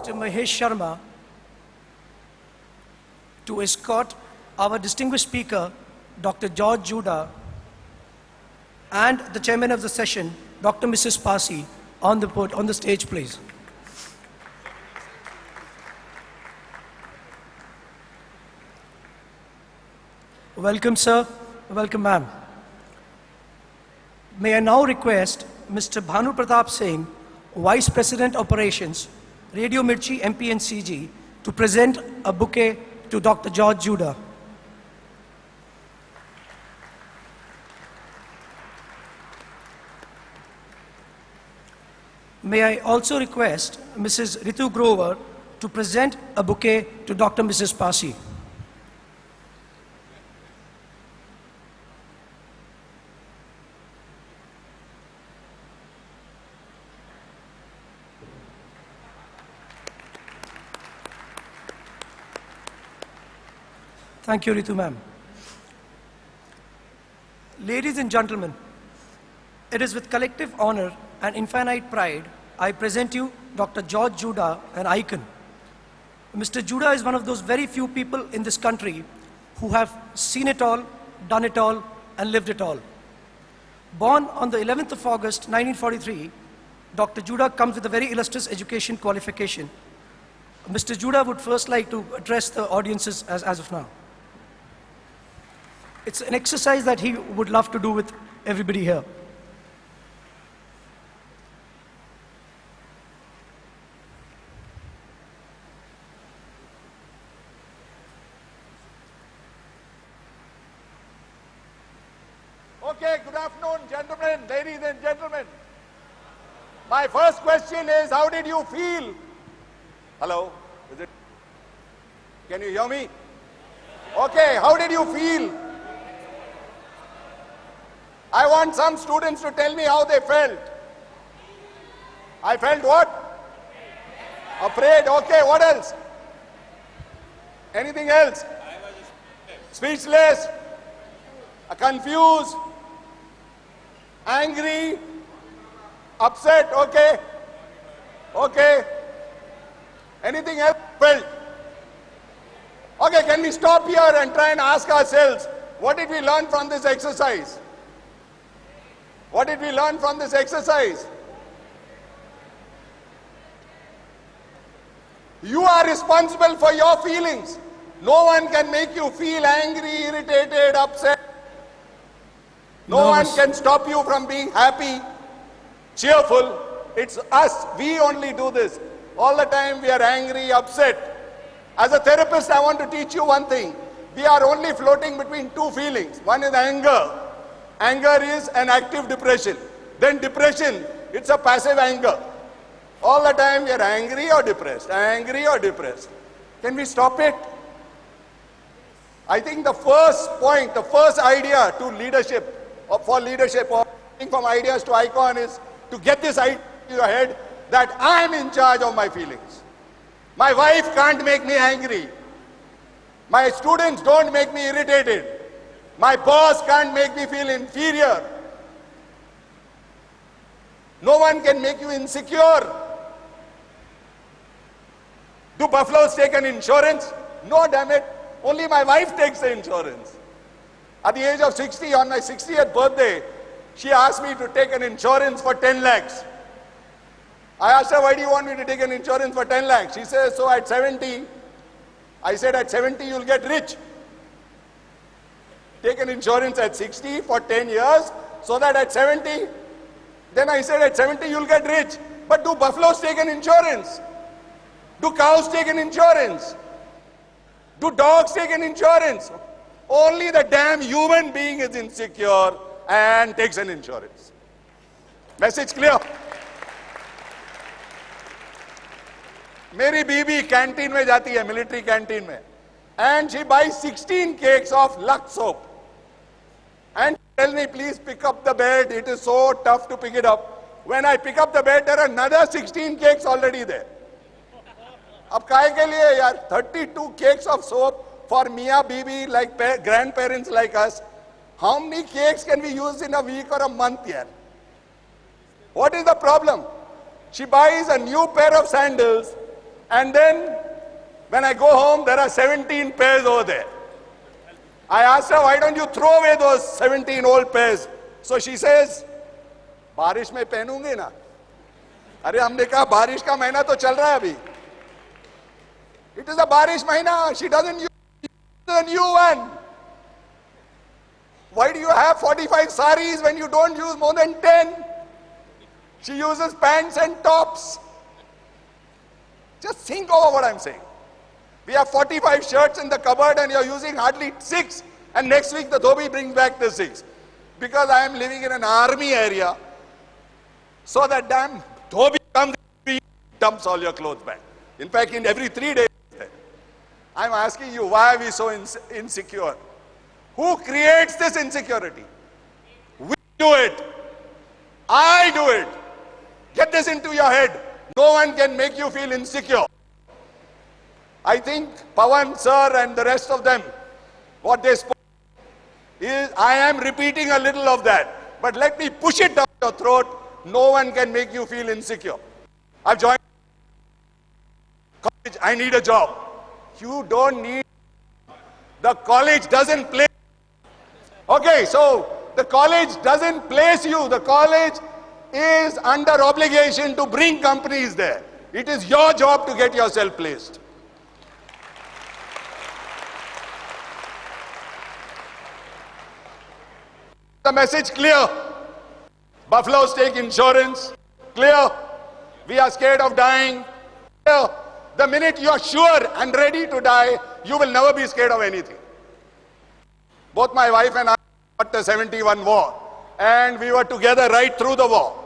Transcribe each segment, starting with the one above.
Mr. Mahesh Sharma to escort our distinguished speaker, Dr. George Judah, and the chairman of the session, Dr. Mrs. Pasi, on the stage, please. Welcome, sir. Welcome, ma'am. May I now request Mr. Bhanu Pratap Singh, Vice President Operations, Radio Mirchi, MP and CG, to present a bouquet to Dr. George Judah. May I also request Mrs. Ritu Grover to present a bouquet to Dr. Mrs. Pasi. Thank you, Ritu ma'am. Ladies and gentlemen, it is with collective honor and infinite pride I present you Dr. George Judah, an icon. Mr. Judah is one of those very few people in this country who have seen it all, done it all, and lived it all. Born on the 11th of August, 1943, Dr. Judah comes with a very illustrious education qualification. Mr. Judah would first like to address the audiences as of now. It's an exercise that he would love to do with everybody here. Okay, good afternoon, gentlemen, ladies and gentlemen. My first question is, how did you feel? Hello? Is it? Can you hear me? Okay, how did you feel? I want some students to tell me how they felt. I felt what? Afraid. Okay, what else? Anything else? Speechless. Confused. Angry. Upset. Okay. Okay. Anything else felt? Okay, can we stop here and try and ask ourselves, what did we learn from this exercise? What did we learn from this exercise? You are responsible for your feelings. No one can make you feel angry, irritated, upset. No one can stop you from being happy, cheerful. It's us. We only do this. All the time we are angry, upset. As a therapist, I want to teach you one thing. We are only floating between two feelings. One is anger. Anger is an active depression. Then depression, it's a passive anger. All the time we are angry or depressed, angry or depressed. Can we stop it? I think the first point, the first idea to leadership, or for leadership, or from ideas to icon is to get this idea in your head that I am in charge of my feelings. My wife can't make me angry. My students don't make me irritated. My boss can't make me feel inferior. No one can make you insecure. Do buffaloes take an insurance? No, damn it. Only my wife takes the insurance. At the age of 60, on my 60th birthday, she asked me to take an insurance for 10 lakhs. I asked her, why do you want me to take an insurance for 10 lakhs? She says, so at 70, I said, at 70 you'll get rich. Take an insurance at 60 for 10 years, so that at 70, then I said at 70 you'll get rich. But do buffaloes take an insurance? Do cows take an insurance? Do dogs take an insurance? Only the damn human being is insecure and takes an insurance. Message clear? मेरी बीबी canteen में जाती है, military canteen में, and she buys 16 cakes of Lux soap. And tell me, please pick up the bed. It is so tough to pick it up. When I pick up the bed, there are another 16 cakes already there. अब काहे के लिए यार 32 cakes of soap for Mia Bibi, like grandparents like us. How many cakes can we use in a week or a month here? What is the problem? She buys a new pair of sandals And then, when I go home, there are 17 pairs over there. I asked her, why don't you throw away those 17 old pairs? So she says, बारिश में पहनूंगे ना. अरे हमने कहा बारिश का महीना तो चल रहा है अभी. It is a बारिश महीना. She doesn't use the new one. Why do you have 45 saris when you don't use more than 10? She uses pants and tops. Just think over what I'm saying. We have 45 shirts in the cupboard and you're using hardly 6. And next week the dhobi brings back the 6. Because I am living in an army area. So that damn dhobi comes and dumps all your clothes back. In fact, in every 3 days. I'm asking you, why are we so insecure? Who creates this insecurity? We do it. I do it. Get this into your head. No one can make you feel insecure. I think Pawan sir and the rest of them, what they spoke is, I am repeating a little of that. But let me push it down your throat. No one can make you feel insecure. I've joined college. I need a job. You don't need. The college doesn't place. Okay, so the college doesn't place you. The college is under obligation to bring companies there. It is your job to get yourself placed. The message clear. Buffalo stake insurance, clear. We are scared of dying, clear. The minute you are sure and ready to die, you will never be scared of anything. Both my wife and I fought the 71 war, and we were together right through the war.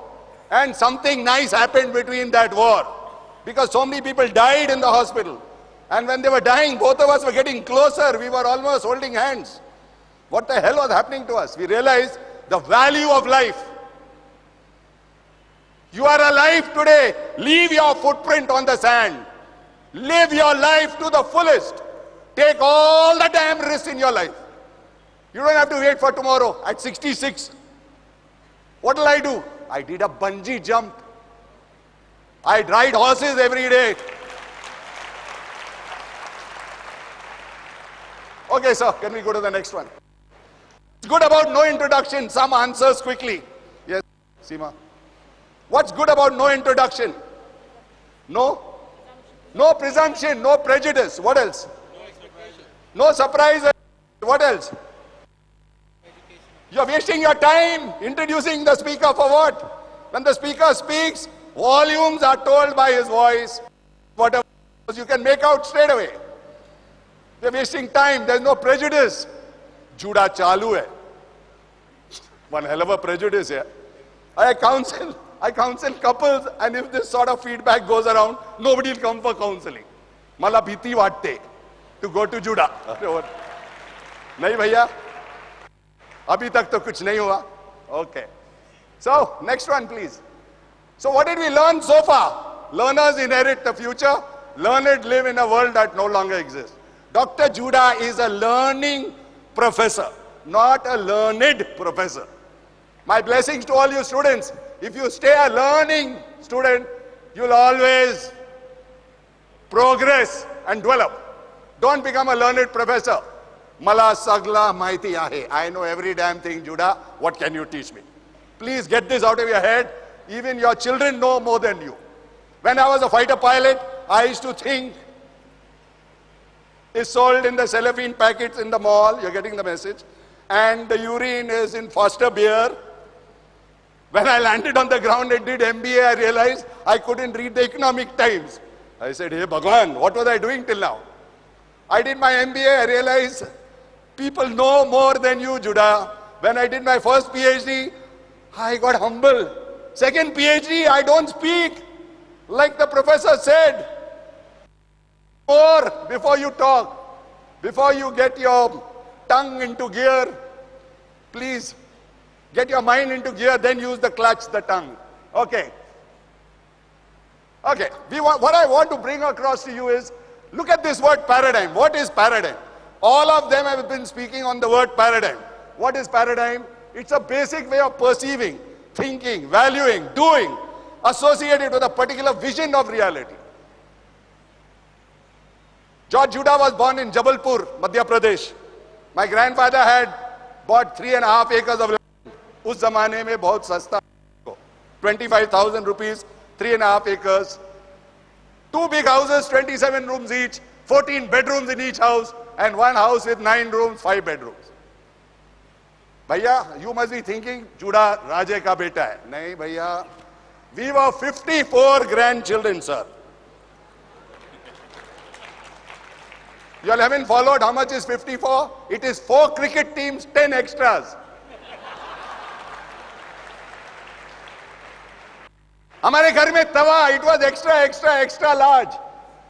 And something nice happened between that war, because so many people died in the hospital. And when they were dying, both of us were getting closer. We were almost holding hands. What the hell was happening to us? We realized the value of life. You are alive today. Leave your footprint on the sand. Live your life to the fullest. Take all the damn risks in your life. You don't have to wait for tomorrow. At 66, what will I do? I did a bungee jump. I ride horses every day. Okay, sir, can we go to the next one? What's good about no introduction? Some answers quickly. Yes, Seema. What's good about no introduction? No? No presumption, no prejudice. What else? No surprises. What else? You're wasting your time introducing the speaker for what? When the speaker speaks, volumes are told by his voice. Whatever you can make out straight away. You're wasting time. There's no prejudice. Juda chalu hai. One hell of a prejudice here. I counsel couples, and if this sort of feedback goes around, nobody will come for counseling. Mala bhiti vatte to go to Juda. Nahi bhaiya? Abhi tak to kuch nahi hua. Okay. So, next one please. So what did we learn so far? Learners inherit the future. Learned live in a world that no longer exists. Dr. Juda is a learning professor, not a learned professor. My blessings to all you students. If you stay a learning student, you'll always progress and develop. Don't become a learned professor. Mala sagla maiti ahe. I know every damn thing, Juda. What can you teach me? Please get this out of your head. Even your children know more than you. When I was a fighter pilot, I used to think it's sold in the cellophane packets in the mall. You're getting the message. And the urine is in Foster beer. When I landed on the ground and did MBA, I realized I couldn't read the Economic Times. I said, hey Bhagwan, what was I doing till now? I did my MBA, I realized people know more than you, Juda. When I did my first PhD, I got humble. Second PhD, I don't speak. Like the professor said, more before you talk, before you get your tongue into gear, please get your mind into gear, then use the clutch, the tongue. Okay. Okay. What I want to bring across to you is, look at this word paradigm. What is paradigm? All of them have been speaking on the word paradigm. What is paradigm? It's a basic way of perceiving, thinking, valuing, doing, associated with a particular vision of reality. George Judah was born in Jabalpur, Madhya Pradesh. My grandfather had bought 3.5 acres of land. उस जमाने में बहुत सस्ता, 25,000 rupees, 3.5 acres. 2 big houses, 27 rooms each, 14 bedrooms in each house, and one house with 9 rooms, 5 bedrooms. Bhaiya, you must be thinking, Judah Raje ka beta hai. Nahi bhaiya, we were 54 grandchildren, sir. You all haven't followed how much is 54? It is 4 cricket teams, 10 extras. हमारे घर में तवा, it was extra large.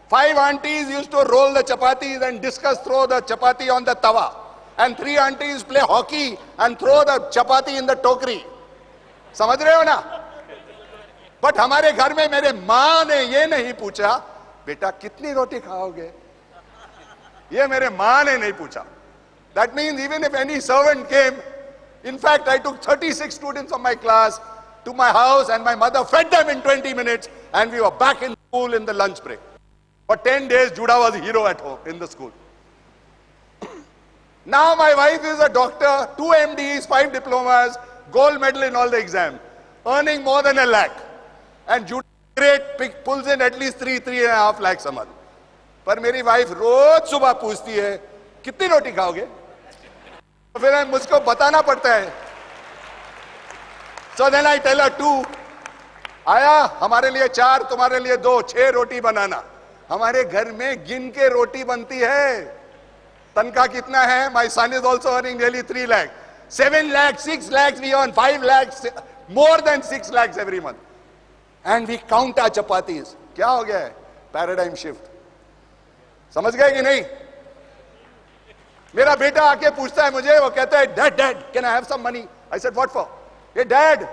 5 aunties used to roll the chapatis and discuss throw the chapati on the tawa. And 3 aunties play hockey and throw the chapati in the tokri. समझ रहे हो ना? But हमारे घर में मेरे माँ ने ये नहीं पूछा, बेटा कितनी रोटी खाओगे? ये मेरे माँ ने नहीं पूछा. That means even if any servant came, in fact I took 36 students of my class to my house and my mother fed them in 20 minutes and we were back in school in the lunch break. For 10 days, Judah was a hero at home in the school. Now my wife is a doctor, 2 MDs, 5 diplomas, gold medal in all the exams, earning more than 1 lakh. And Judah, great, pulls in at least 3.5 lakhs a month. पर मेरी wife रोज सुबह पूछती है, कितनी रोटी खाओगे? तो फिर मुझको बताना पड़ता है. So then I tell her 2. आया, हमारे लिए 4, तुम्हारे लिए 2, 6 रोटी बनाना. हमारे घर में गिन के रोटी बनती है. तनख्वाह कितना है? My son is also earning nearly 3 lakh. 7 lakhs, 6 lakhs we earn, 5 lakhs, more than 6 lakhs every month. And we count our chapatis. क्या हो गया है? Paradigm shift. समझ गए कि नहीं? मेरा बेटा आके पूछता है मुझे, वो कहता है, Dad, can I have some money? I said, what for? Hey Dad,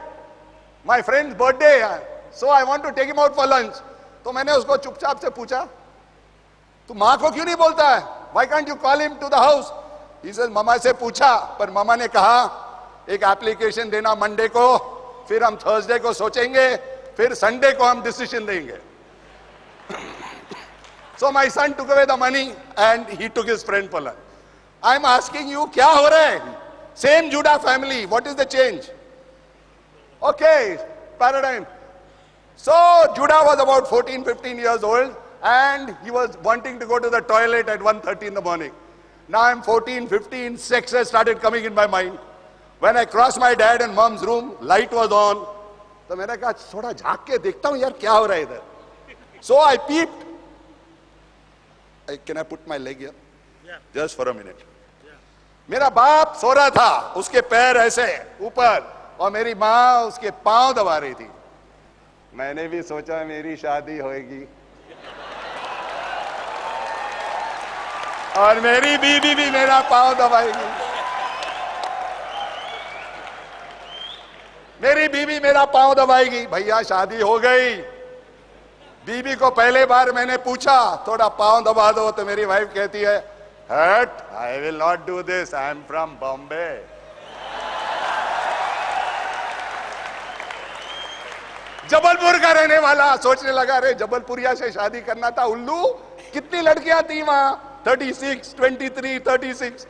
my friend's birthday, so I want to take him out for lunch. तो मैंने उसको चुपचाप से पूछा, तू माँ को क्यों नहीं बोलता है? Why can't you call him to the house? He says, मामा से पूछा, पर मामा ने कहा एक एप्लीकेशन देना मंडे को, फिर हम थर्सडे को सोचेंगे, फिर संडे को हम डिसीजन देंगे. So my son took away the money and he took his friend for lunch. I'm asking you, क्या हो रहा है? Same Judah family, what is the change? Okay, paradigm. So Judah was about 14-15 years old and he was wanting to go to the toilet at 1:30 in the morning. Now I'm 14-15, sex has started coming in my mind. When I crossed my dad and mom's room, light was on. तो मैंने कहा थोड़ा झाँक के देखता हूँ यार क्या हो रहा है इधर. So I peeped. Can I put my leg here? Yeah. Just for a minute. Yeah. मेरा बाप सो रहा था, उसके पैर ऐसे ऊपर और मेरी माँ उसके पांव दबा रही थी. मैंने भी सोचा मेरी शादी होगी और मेरी बीवी भी मेरा पांव दबाएगी. मेरी बीवी मेरा पांव दबाएगी. भैया शादी हो गई. बीबी को पहले बार मैंने पूछा थोड़ा पांव दबा दो तो मेरी वाइफ कहती है, हट, I will not do this, I am from Bombay. Jabalpur का रहने वाला सोचने लगा, रे जबलपुरिया से शादी करना था. उल्लू, कितनी लड़कियां थी वहां? 36, 23, 36.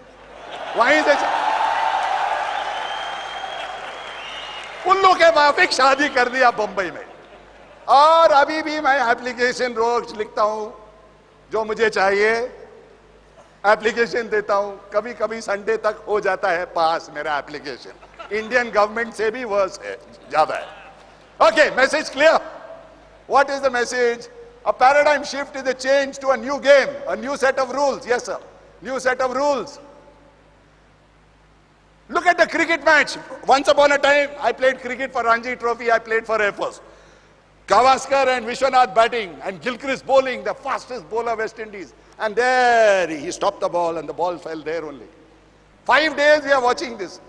वहीं से उल्लू के माफिक शादी कर दिया बंबई में. और अभी भी मैं एप्लीकेशन रोज लिखता हूं, जो मुझे चाहिए एप्लीकेशन देता हूं. कभी कभी संडे तक हो जाता है पास मेरा एप्लीकेशन. इंडियन गवर्नमेंट से भी वर्स है, ज्यादा है. Okay, message clear? What is the message? A paradigm shift is a change to a new game, a new set of rules. Yes, sir. New set of rules. Look at the cricket match. Once upon a time, I played cricket for Ranji Trophy. I played for Air Force. Gavaskar and Vishwanath batting and Gilchrist bowling, the fastest bowler West Indies. And there he stopped the ball and the ball fell there only. 5 days we are watching this.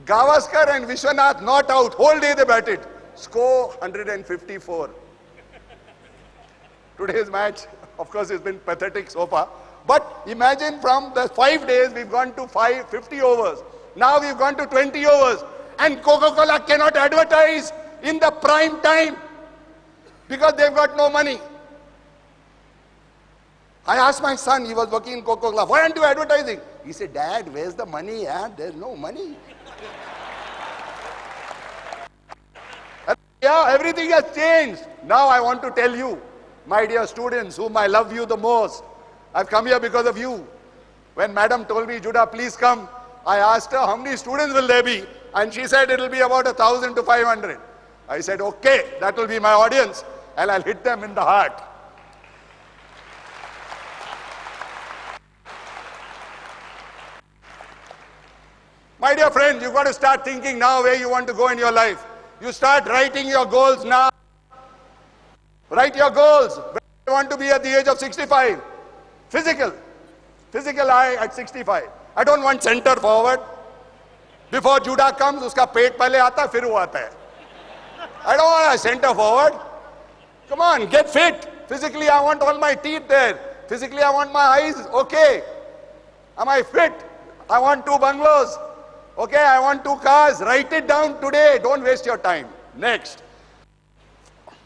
Gavaskar and Vishwanath not out. Whole day they batted. Score 154. Today's match, of course, has been pathetic so far. But imagine from the 5 days we've gone to 50 overs. Now we've gone to 20 overs. And Coca-Cola cannot advertise in the prime time because they've got no money. I asked my son, he was working in Conclave, why aren't you advertising? He said, Dad, where's the money? There's no money. Yeah, everything has changed. Now I want to tell you, my dear students, whom I love you the most, I've come here because of you. When madam told me, Judah, please come, I asked her, how many students will there be? And she said, it will be about 1,000 to 500. I said, okay, that will be my audience, and I'll hit them in the heart. My dear friends, you've got to start thinking now where you want to go in your life. You start writing your goals now. Write your goals. Where you want to be at the age of 65. Physical eye at 65. I don't want center forward. Before Judah comes, uska पेट पहले आता फिर वो आता है. I don't want a center forward. Come on, get fit. Physically, I want all my teeth there. Physically, I want my eyes. Okay. Am I fit? I want 2 bungalows. Okay, I want 2 cars. Write it down today. Don't waste your time. Next.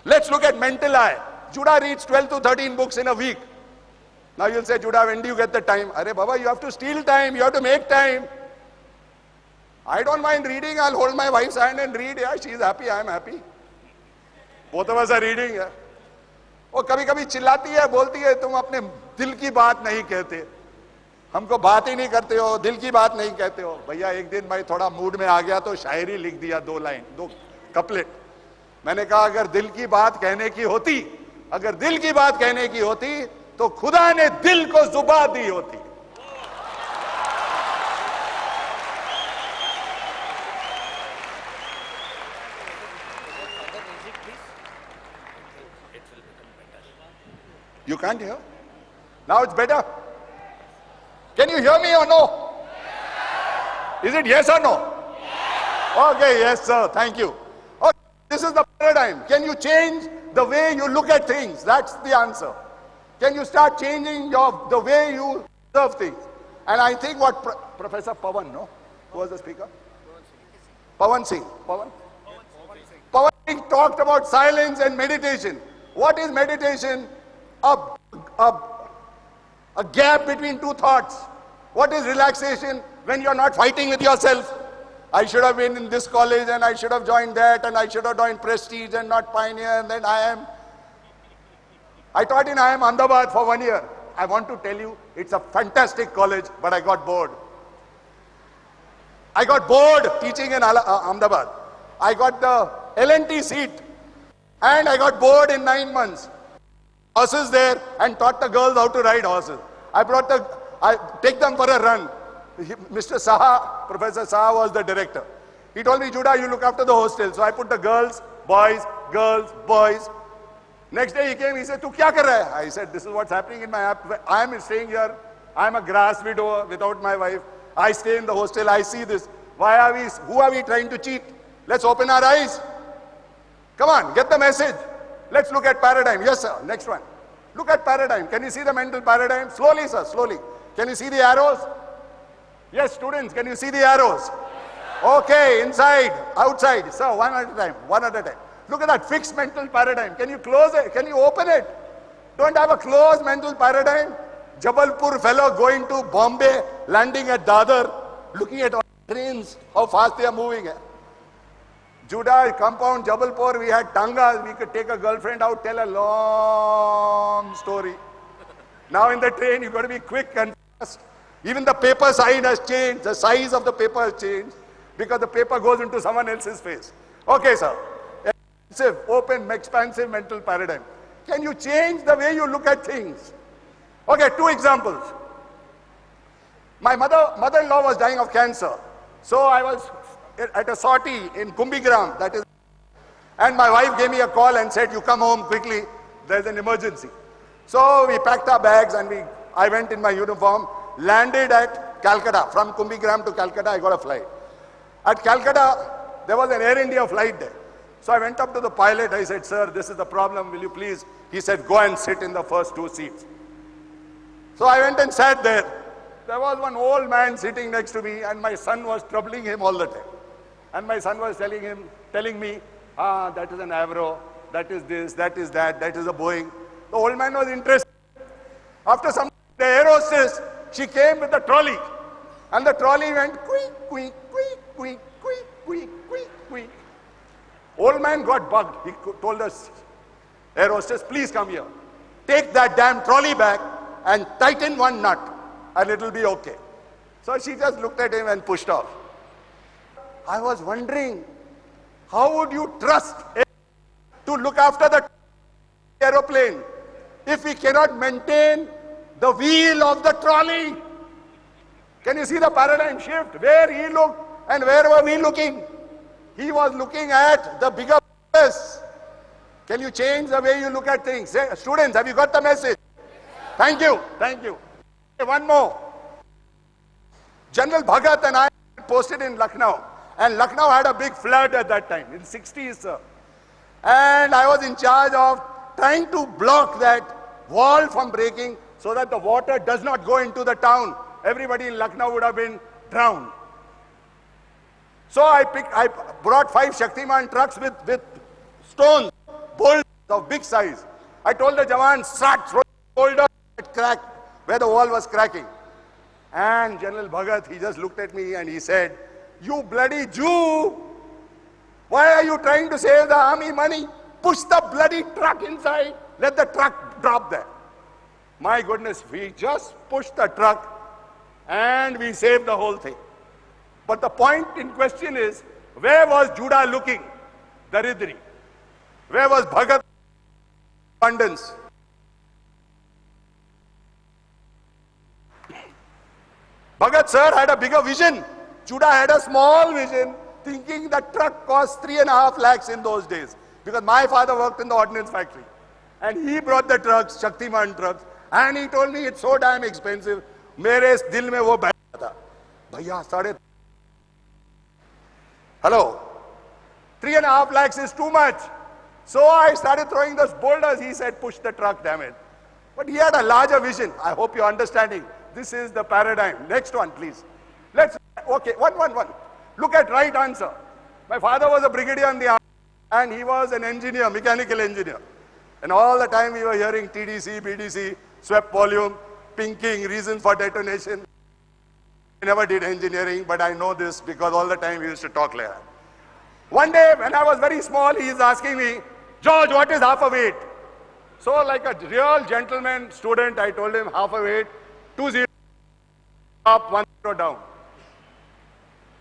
Let's look at mental eye. Judah reads 12 to 13 books in a week. Now you'll say, Judah, when do you get the time? Arey Baba, you have to steal time. You have to make time. I don't mind reading. I'll hold my wife's hand and read. Yeah, she's happy. I'm happy. Both of us are reading. Yeah. वो कभी-कभी चिल्लाती है, बोलती है, तुम अपने दिल की बात नहीं कहते. हमको बात ही नहीं करते हो, दिल की बात नहीं कहते हो. भैया एक दिन मैं थोड़ा मूड में आ गया तो शायरी लिख दिया 2 लाइन, 2 कपलेट. मैंने कहा अगर दिल की बात कहने की होती, अगर दिल की बात कहने की होती तो खुदा ने दिल को जुबान दी होती. You can't hear? Now it's better? Can you hear me or no? Is it yes or no? Okay, yes sir, thank you. Okay, this is the paradigm. Can you change the way you look at things? That's the answer. Can you start changing the way you observe things? And I think what Professor Pawan, no? Who was the speaker? Pawan Singh. Pawan Singh talked about silence and meditation. What is meditation? A gap between 2 thoughts. What is relaxation? When you're not fighting with yourself. I should have been in this college and I should have joined that and I should have joined Prestige and not Pioneer and then I taught in IMA Ahmedabad for 1 year. I want to tell you, it's a fantastic college, but I got bored. I got bored teaching in Ahmedabad. I got the L&T seat and I got bored in 9 months. Horses there and taught the girls how to ride horses. I take them for a run. Mr. Saha, Professor Saha was the director. He told me, Judah, you look after the hostel. So I put the girls, boys. Next day he came, he said, tu kya kar raha hai? I said, this is what's happening in my app. I am staying here. I am a grass widower without my wife. I stay in the hostel. I see this. Who are we trying to cheat? Let's open our eyes. Come on, get the message. Let's look at paradigm. Yes, sir. Next one. Look at paradigm. Can you see the mental paradigm? Slowly, sir. Slowly. Can you see the arrows? Yes, students. Can you see the arrows? Okay. Inside, outside. Sir, one at a time. One at a time. Look at that fixed mental paradigm. Can you close it? Can you open it? Don't have a closed mental paradigm. Jabalpur fellow going to Bombay, landing at Dadar, looking at all trains, how fast they are moving. Judah, compound, Jabalpur, we had tangas, we could take a girlfriend out, tell a long story. Now in the train, you've got to be quick and fast. Even the paper sign has changed, the size of the paper has changed, because the paper goes into someone else's face. Okay, sir. Expansive, open, expansive mental paradigm. Can you change the way you look at things? Okay, 2 examples. My mother-in-law was dying of cancer. So I was at a sortie in Kumbhigram, that is, and my wife gave me a call and said, you come home quickly, there's an emergency. So we packed our bags and I went in my uniform, landed at Calcutta. From Kumbhigram to Calcutta, I got a flight. At Calcutta, there was an Air India flight there. So I went up to the pilot, I said, sir, this is the problem, will you please? He said, go and sit in the first 2 seats. So I went and sat there. There was one old man sitting next to me and my son was troubling him all the time. And my son was telling me, that is an Avro, that is this, that is that, that is a Boeing. The old man was interested. After some, the air hostess, she came with the trolley. And the trolley went quick, quick, quick, quick, quick, quick, quick, quick. Old man got bugged. He told us, air hostess, please come here. Take that damn trolley back and tighten one nut and it'll be okay. So she just looked at him and pushed off. I was wondering, how would you trust to look after the aeroplane if we cannot maintain the wheel of the trolley? Can you see the paradigm shift? Where he looked and where were we looking? He was looking at the bigger purpose. Can you change the way you look at things? Students, have you got the message? Thank you. Thank you. One more. General Bhagat and I posted in Lucknow. And Lucknow had a big flood at that time, in 60s, sir. And I was in charge of trying to block that wall from breaking so that the water does not go into the town. Everybody in Lucknow would have been drowned. So I brought 5 Shaktiman trucks with stones, boulders of big size. I told the Jawans, start throwing boulders at crack where the wall was cracking. And General Bhagat, he just looked at me and he said, you bloody Jew, why are you trying to save the army money? Push the bloody truck inside, let the truck drop there. My goodness, we just pushed the truck and we saved the whole thing. But the point in question is, where was Judah looking? Daridri. Where was Bhagat? Abundance. Bhagat sir had a bigger vision. Judah had a small vision, thinking the truck cost 3.5 lakhs in those days. Because my father worked in the ordnance factory. And he brought the trucks, Shaktiman trucks, and he told me it's so damn expensive. मेरे दिल में वो बैठा था भैया 3.5 hello 3.5 lakhs is too much. So I started throwing those boulders. He said push the truck, damn it. But he had a larger vision. I hope you're understanding. This is the paradigm. Next one, please. Let's, okay, one. Look at right answer. My father was a brigadier in the army and he was an engineer, mechanical engineer. And all the time we were hearing TDC, BDC, swept volume, pinking, reasons for detonation. I never did engineering, but I know this because all the time we used to talk like that. One day when I was very small, he is asking me, George, what is half a weight? So like a real gentleman student, I told him half a weight, 2 0 up, 1 0 down.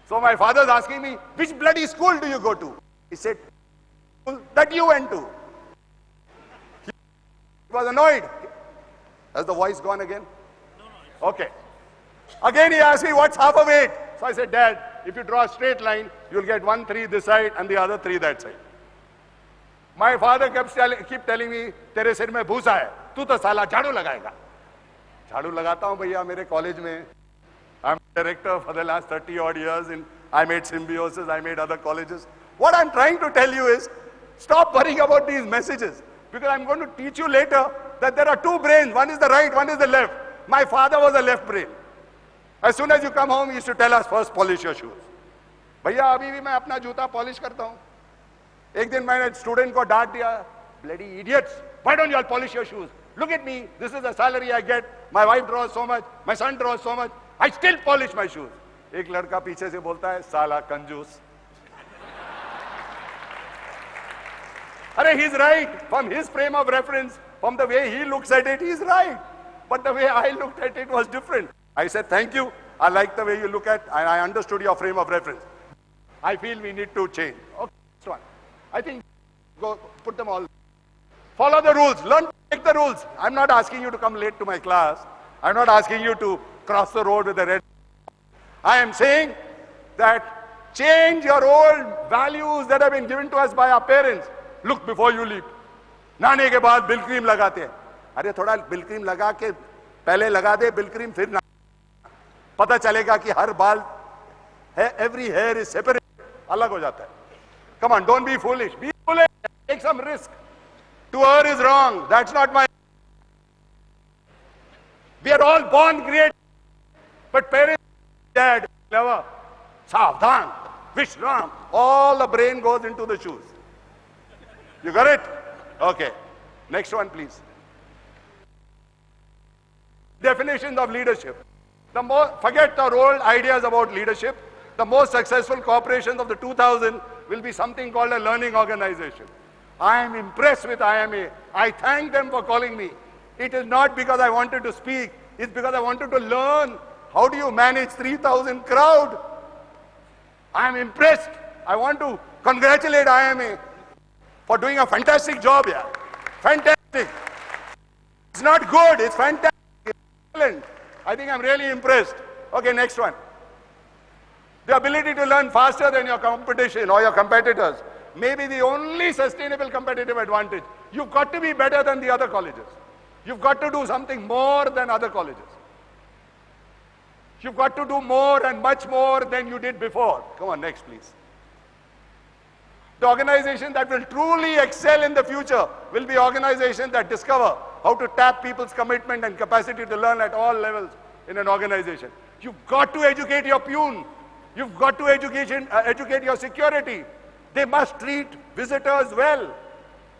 So my father's asking me, which bloody school do you go to? He said, that you went to. He was annoyed. Has the voice gone again? No. Okay. Again he asked me, what's half a weight? So I said, Dad, if you draw a straight line, you'll get 1 3 this side and the other 3 that side. My father kept telling me, तेरे सिर में भूसा है, तू तो साला झाड़ू लगाएगा. झाड़ू लगाता हूँ भैया मेरे कॉलेज में. I'm director for the last 30 odd years and I made Symbiosis, I made other colleges. What I'm trying to tell you is, stop worrying about these messages because I'm going to teach you later that there are 2 brains. One is the right, one is the left. My father was a left brain. As soon as you come home, he used to tell us, first polish your shoes. भैया अभी भी मैं अपना जूता polish करता हूँ. एक दिन मैंने स्टूडेंट को डांट दिया, bloody idiots, why don't you all polish your shoes? Look at me, this is the salary I get, my wife draws so much, my son draws so much, I still polish my shoes. एक लड़का पीछे से बोलता है, साला कंजूस. अरे he's right, from his frame of reference, from the way he looks at it, he's right. But the way I looked at it was different. I said, thank you, I like the way you look at, and I understood your frame of reference. I feel we need to change. Okay, next one. I think, go put them all. Follow the rules, learn to make the rules. I'm not asking you to come late to my class. I'm not asking you to cross the road with a red. I am saying that change your old values that have been given to us by our parents. Look before you leap. नहाने के बाद bill cream लगाते हैं. अरे थोड़ा bill cream लगा के पहले लगा दे बिल क्रीम फिर पता चलेगा कि हर बाल है, every hair is separate, अलग हो जाता है. Come on, don't be foolish. Be foolish. Take some risk. To err is wrong. That's not my. We are all born great, but parents, dad, clever, savdhan, Vishram, all the brain goes into the shoes. You got it? Okay. Next one, please. definitions of leadership. Forget our old ideas about leadership. The most successful corporations of the 2000 will be something called a learning organization. I am impressed with IMA. I thank them for calling me. It is not because I wanted to speak. It's because I wanted to learn. How do you manage 3,000 crowd? I am impressed. I want to congratulate IMA for doing a fantastic job here. Fantastic. It's not good, it's fantastic. It's excellent. I think I'm really impressed. Okay, next one. The ability to learn faster than your competition or your competitors may be the only sustainable competitive advantage. You've got to be better than the other colleges. You've got to do something more than other colleges. You've got to do more and much more than you did before. Come on, next please. The organization that will truly excel in the future will be organizations that discover how to tap people's commitment and capacity to learn at all levels in an organization. You've got to educate your peon. You've got to educate your security. They must treat visitors well.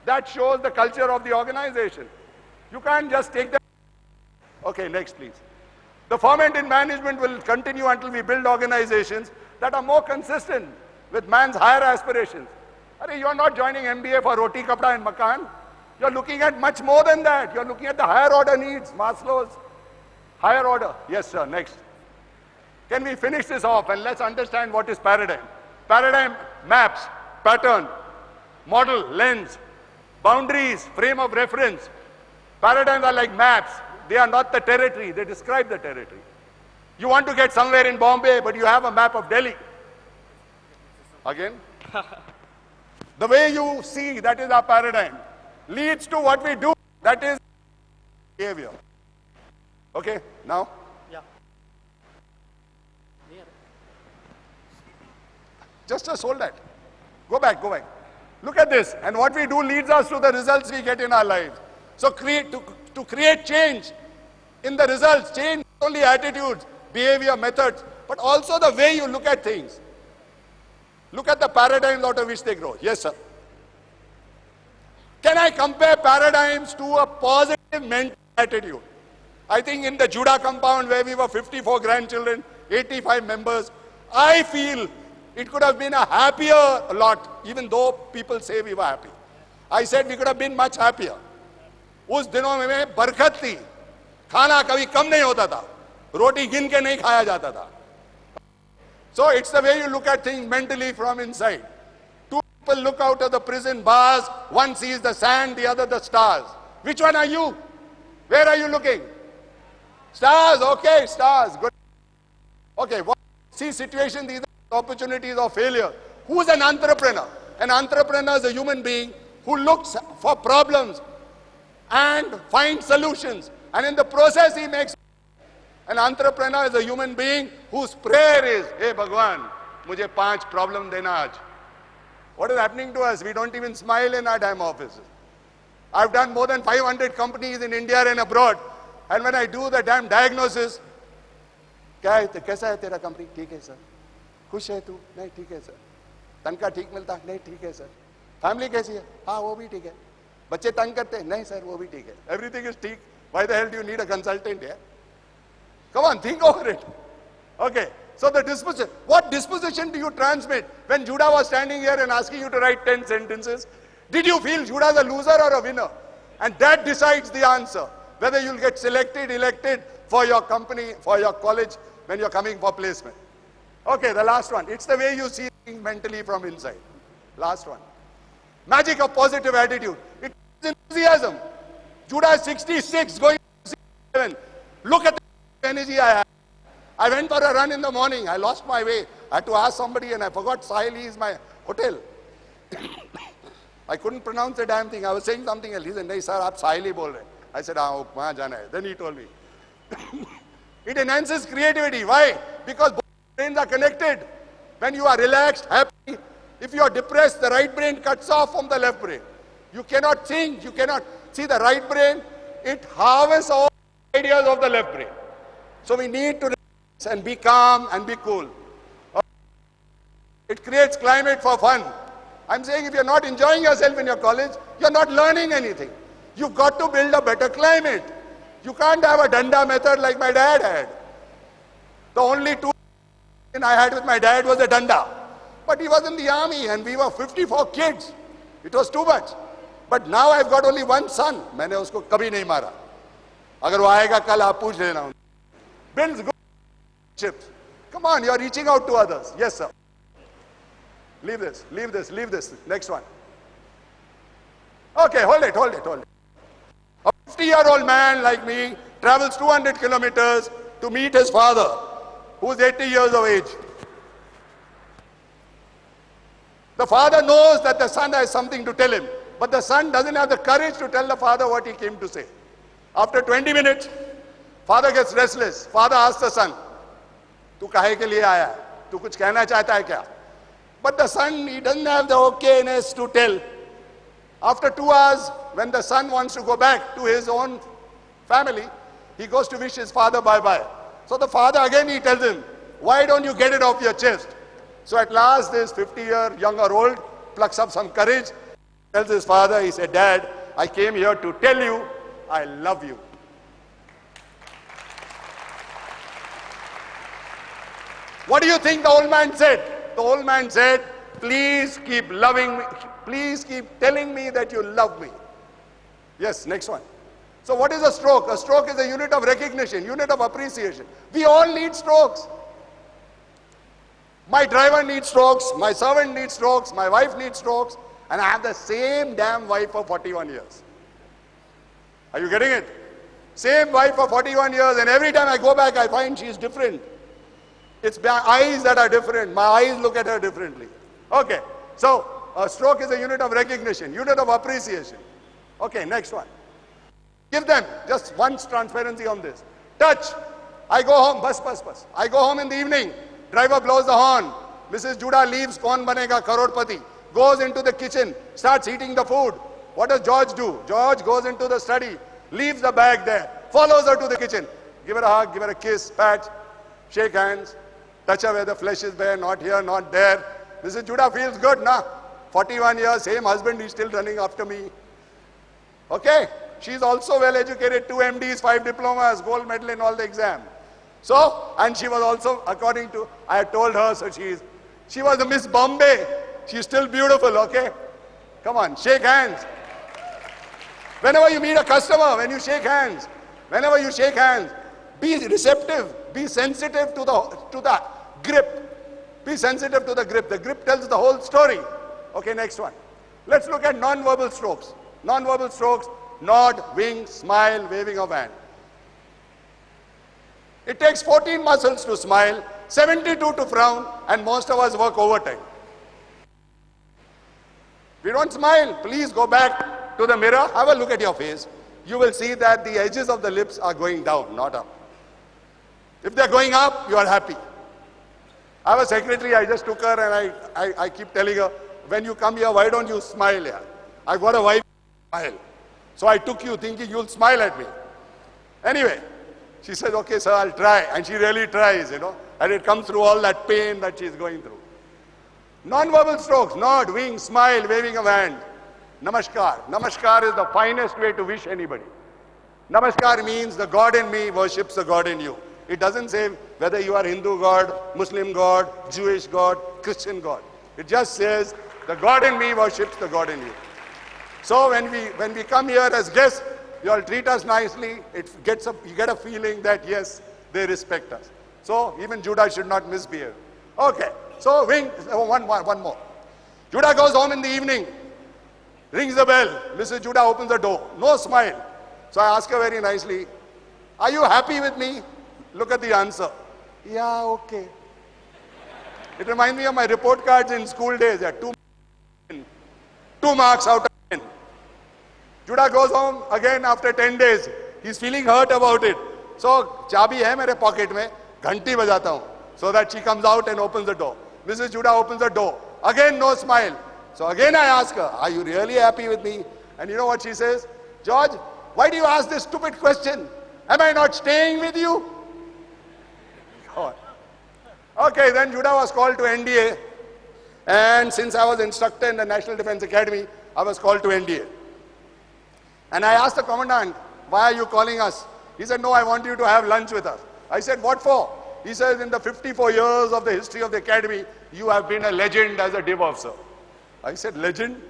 That shows the culture of the organization. You can't just take them. Okay, next please. The ferment in management will continue until we build organizations that are more consistent with man's higher aspirations. You're not joining MBA for roti, kapda and makan. You're looking at much more than that. You're looking at the higher order needs, Maslow's higher order. Yes, sir, next. Can we finish this off and let's understand what is paradigm? Paradigm maps, pattern, model, lens, boundaries, frame of reference. Paradigms are like maps. They are not the territory. They describe the territory. You want to get somewhere in Bombay, but you have a map of Delhi. Again? The way you see, that is our paradigm, leads to what we do, that is behavior. Okay, now? Yeah. Just hold that. Go back, go back. Look at this. And what we do leads us to the results we get in our lives. So to create change in the results, change not only attitudes, behavior, methods, but also the way you look at things. Look at the paradigms out of which they grow. Yes, sir. Can I compare paradigms to a positive mental attitude? I think in the Judah compound where we were 54 grandchildren, 85 members, I feel it could have been a happier lot, even though people say we were happy. I said we could have been much happier. उस दिनों में बरकत थी, खाना कभी कम नहीं होता था, रोटी गिन के नहीं खाया जाता था. So it's the way you look at things mentally from inside. Two people look out of the prison bars, one sees the sand, the other the stars. Which one are you? Where are you looking? Stars, okay, stars, good. Okay, see situations, these are opportunities or failure. Who's an entrepreneur? An entrepreneur is a human being who looks for problems and finds solutions. And in the process he makes. An entrepreneur is a human being whose prayer is, hey Bhagwan, mujhe 5 problem dena aaj. What is happening to us? We don't even smile in our damn offices. I've done more than 500 companies in India and abroad. And when I do the damn diagnosis, क्या है कैसा है तेरा company? ठीक है sir. खुश है तू? नहीं ठीक है सर. तनख्वाह ठीक मिलता? नहीं ठीक है सर. फैमिली कैसी है? हाँ वो भी ठीक है. बच्चे तंग करते हैं? नहीं सर वो भी ठीक है. Everything is ठीक. Why the hell do you need a consultant here? Come on, think over it. Okay, so the disposition. What disposition do you transmit? When Judah was standing here and asking you to write 10 sentences, did you feel Judah is a loser or a winner? And that decides the answer. Whether you'll get selected, elected for your company, for your college, when you're coming for placement. Okay, the last one. It's the way you see things mentally from inside. Last one. Magic of positive attitude. It's enthusiasm. Judah is 66, going to 67. Look at the energy I have. I went for a run in the morning. I lost my way. I had to ask somebody and I forgot Sahili is my hotel. I couldn't pronounce the damn thing. I was saying something else. He said, "Nahi sir, aap Sahili bol rahe." I said, "Ah, wahan jana hai." Then he told me. It enhances creativity. Why? Because both brains are connected. When you are relaxed, happy, if you are depressed, the right brain cuts off from the left brain. You cannot think, you cannot see the right brain. It harvests all ideas of the left brain. So we need to relax and be calm and be cool. It creates climate for fun. I'm saying if you're not enjoying yourself in your college, you're not learning anything. You've got to build a better climate. You can't have a danda method like my dad had. The only two I had with my dad was a danda. But he was in the army and we were 54 kids. It was too much. But now I've got only one son. मैंने उसको कभी नहीं मारा. अगर वो आएगा कल आप पूछ लेना. Builds good relationships. Come on, you're reaching out to others. Yes, sir. Leave this, leave this, leave this. Next one. Okay, hold it. A 50-year-old man like me travels 200 kilometers to meet his father, who's 80 years of age. The father knows that the son has something to tell him, but the son doesn't have the courage to tell the father what he came to say. After 20 minutes, father gets restless. Father asks the son, "Tu kahe ke liye aaya hai? Tu kuch कहना चाहता है क्या?" But the son, he doesn't have the okayness to tell. After 2 hours, when the son wants to go back to his own family, he goes to wish his father bye-bye. So the father again, he tells him, "Why don't you get it off your chest?" So at last, this 50-year young or old plucks up some courage, tells his father, he said, "Dad, I came here to tell you I love you." What do you think the old man said? The old man said, "Please keep loving me. Please keep telling me that you love me." Yes, next one. So what is a stroke? A stroke is a unit of recognition, unit of appreciation. We all need strokes. My driver needs strokes, my servant needs strokes, my wife needs strokes, and I have the same damn wife for 41 years. Are you getting it? Same wife for 41 years, and every time I go back, I find she's different. It's my eyes that are different. My eyes look at her differently. Okay, so a stroke is a unit of recognition, unit of appreciation. Okay, next one. Give them just once transparency on this. Touch. I go home, bus. I go home in the evening. Driver blows the horn. Mrs. Judah leaves, kaun banega crorepati. Goes into the kitchen, starts eating the food. What does George do? George goes into the study, leaves the bag there, follows her to the kitchen. Give her a hug, give her a kiss, pat, shake hands, touch her where the flesh is there, not here, not there. Mrs. Judah feels good, nah? 41 years, same husband, he's still running after me. Okay? She's also well educated, 2 MDs, 5 diplomas, gold medal in all the exams. So, and she was also, according to, I had told her, so she was the Miss Bombay. She's still beautiful, okay? Come on, shake hands. Whenever you meet a customer, when you shake hands, whenever you shake hands, be receptive, be sensitive to the grip. Be sensitive to the grip. The grip tells the whole story. Okay, next one. Let's look at non-verbal strokes. Non-verbal strokes, nod, wink, smile, waving of hand. It takes 14 muscles to smile, 72 to frown, and most of us work overtime. If you don't smile, please go back to the mirror, have a look at your face. You will see that the edges of the lips are going down, not up. If they're going up, you are happy. I have a secretary, I just took her and I keep telling her, when you come here, why don't you smile here? I've got a wife, smile. So I took you thinking you'll smile at me. Anyway, she says, "Okay, sir, I'll try." And she really tries, and it comes through all that pain that she's going through. Non-verbal strokes, nod, wink, smile, waving of hand. Namaskar. Namaskar is the finest way to wish anybody. Namaskar means the God in me worships the God in you. It doesn't say whether you are Hindu God, Muslim God, Jewish God, Christian God. It just says the God in me worships the God in you. So when we come here as guests, you all treat us nicely. You get a feeling that yes, they respect us. So even Judah should not misbehave. Okay, so wink, one more. Judah goes home in the evening, rings the bell. Mrs. Judah opens the door, no smile. So I ask her very nicely, "Are you happy with me?" Look at the answer. "Yeah, okay." It reminds me of my report cards in school days. Yeah, 2 marks out of 10. Judah goes home again after 10 days. He's feeling hurt about it. So, chabi hai mere pocket mein, ghanti bajata hu, so that she comes out and opens the door. Mrs. Judah opens the door. Again, no smile. So again I ask her, "Are you really happy with me?" And you know what she says? "George, why do you ask this stupid question? Am I not staying with you?" God. Okay, then Judah was called to NDA. And since I was instructor in the National Defense Academy, I was called to NDA. And I asked the commandant, "Why are you calling us?" He said, no, I want you to have lunch with us. I said, what for? He says, in the 54 years of the history of the academy, you have been a legend as a div officer. I said, legend?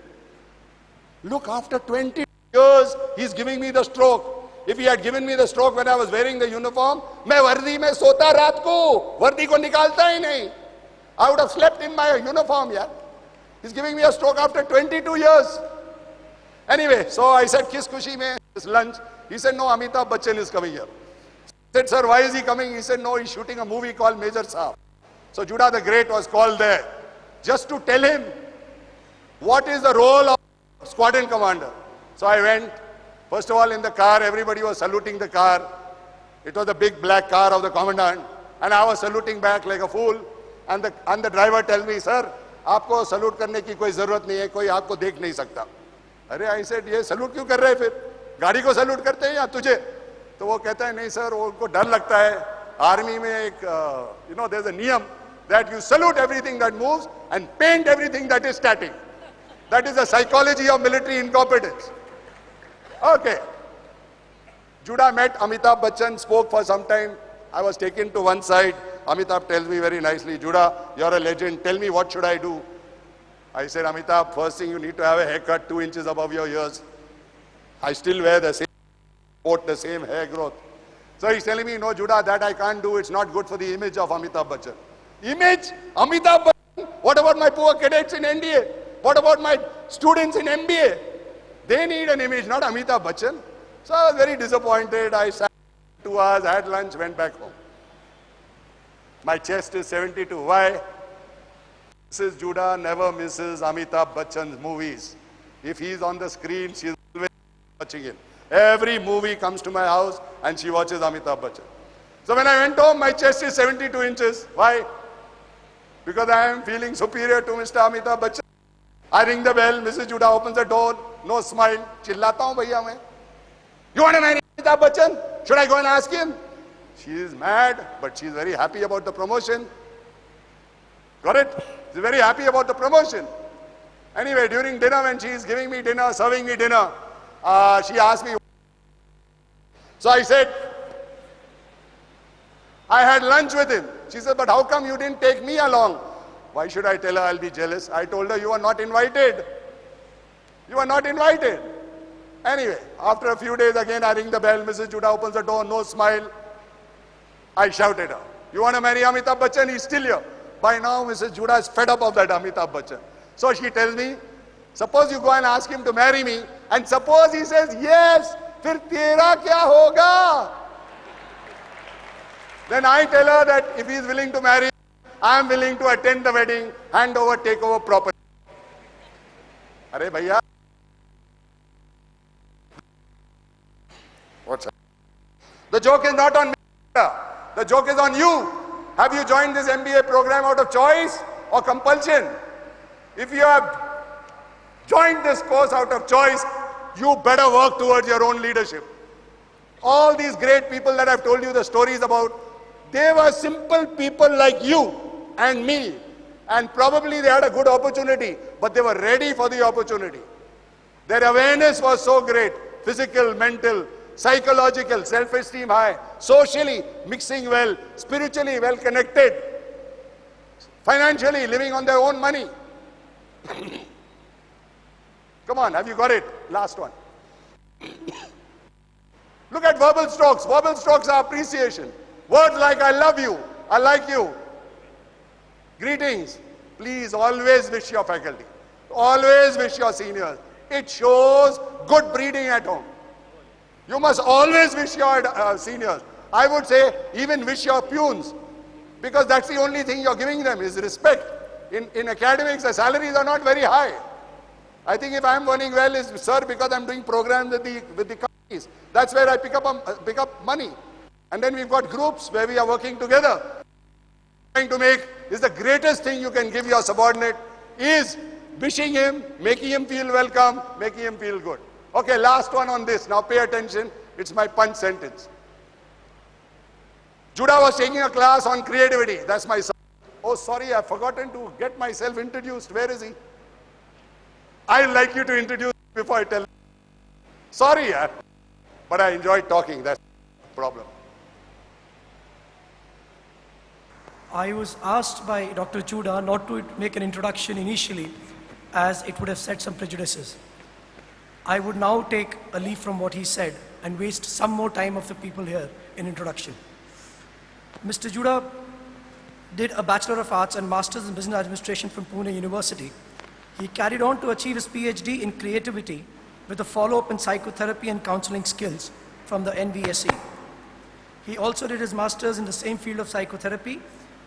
Look, after 20 years, he's giving me the stroke. If he had given me the stroke when I was wearing the uniform, मैं वर्दी में सोता रात को, वर्दी को निकालता ही नहीं. I would have slept in my uniform, yeah. He's giving me a stroke after 22 years. Anyway, so I said, Kis Kushi mein, this lunch. He said, no, Amitabh Bachchan is coming here. I said, sir, why is he coming? He said, no, he's shooting a movie called Major Saab. So Judah the Great was called there, just to tell him what is the role of squadron commander. So I went. First of all, in the car, everybody was saluting the car. It was the big black car of the commandant. And I was saluting back like a fool. And the driver tells me, sir, आपको salute करने की कोई जरूरत नहीं है, कोई आपको देख नहीं सकता. अरे I said, ये salute क्यों कर रहे हैं फिर? गाड़ी को salute करते हैं या तुझे? तो वो कहता है, नहीं sir, उनको डर लगता है. Army में एक, there's a niyam that you salute everything that moves and paint everything that is static. That is the psychology of military incompetence. Okay. Judah met Amitabh Bachchan, spoke for some time. I was taken to one side. Amitabh tells me very nicely, Judah, you're a legend. Tell me, what should I do? I said, Amitabh, first thing you need to have a haircut 2 inches above your ears. I still wear the same coat, the same hair growth. So he's telling me, no, Judah, that I can't do. It's not good for the image of Amitabh Bachchan. Image? Amitabh Bachchan? What about my poor cadets in NDA? What about my students in MBA? They need an image, not Amitabh Bachchan. So I was very disappointed. I sat 2 hours, had lunch, went back home. My chest is 72. Why? Mrs. Judah never misses Amitabh Bachchan's movies. If he's on the screen, she's always watching it. Every movie comes to my house and she watches Amitabh Bachchan. So when I went home, my chest is 72 inches. Why? Because I am feeling superior to Mr. Amitabh Bachchan. I ring the bell, Mrs. Judah opens the door, no smile. Chillata hu bhaiya main. You want to marry Amitabh Bachchan? Should I go and ask him? She is mad, but she is very happy about the promotion. Got it? She's very happy about the promotion. Anyway, during dinner, when she is giving me dinner, serving me dinner, she asked me. So I said, I had lunch with him. She said, but how come you didn't take me along? Why should I tell her I'll be jealous? I told her, you are not invited. You are not invited. Anyway, after a few days again, I ring the bell. Mrs. Judah opens the door, no smile. I shouted her, you want to marry Amitabh Bachchan? He's still here. By now, Mrs. Judah is fed up of that Amitabh Bachchan. So she tells me, suppose you go and ask him to marry me, and suppose he says, yes, फिर तेरा क्या होगा? Then I tell her that if he is willing to marry, I am willing to attend the wedding, hand over, take over property. Arey bhaiya. What's that? The joke is not on me. The joke is on you. Have you joined this MBA program out of choice or compulsion? If you have joined this course out of choice, you better work towards your own leadership. All these great people that I've told you the stories about, they were simple people like you and me, and probably they had a good opportunity, but they were ready for the opportunity. Their awareness was so great, physical, mental, psychological, self-esteem high, socially mixing well, spiritually well connected, financially living on their own money. Come on, have you got it? Last one. Look at verbal strokes. Verbal strokes are appreciation. Words like I love you, I like you, greetings. Please always wish your faculty. Always wish your seniors. It shows good breeding at home. You must always wish your seniors. I would say even wish your peons, because that's the only thing you're giving them is respect. In academics, the salaries are not very high. I think if I'm earning well is, sir, because I'm doing programs with the companies. That's where I pick up money. And then we've got groups where we are working together. Trying to make is the greatest thing you can give your subordinate is wishing him, making him feel welcome, making him feel good. Okay, last one on this. Now pay attention. It's my punch sentence. Judah was taking a class on creativity. That's my son. Oh, sorry, I've forgotten to get myself introduced. Where is he? I'd like you to introduce me before I tell him. Sorry, but I enjoyed talking. That's problem. I was asked by Dr. Judah not to make an introduction initially, as it would have set some prejudices. I would now take a leaf from what he said and waste some more time of the people here in introduction. Mr. Judah did a Bachelor of Arts and Masters in Business Administration from Pune University. He carried on to achieve his PhD in creativity with a follow-up in psychotherapy and counseling skills from the NVSE. He also did his Masters in the same field of psychotherapy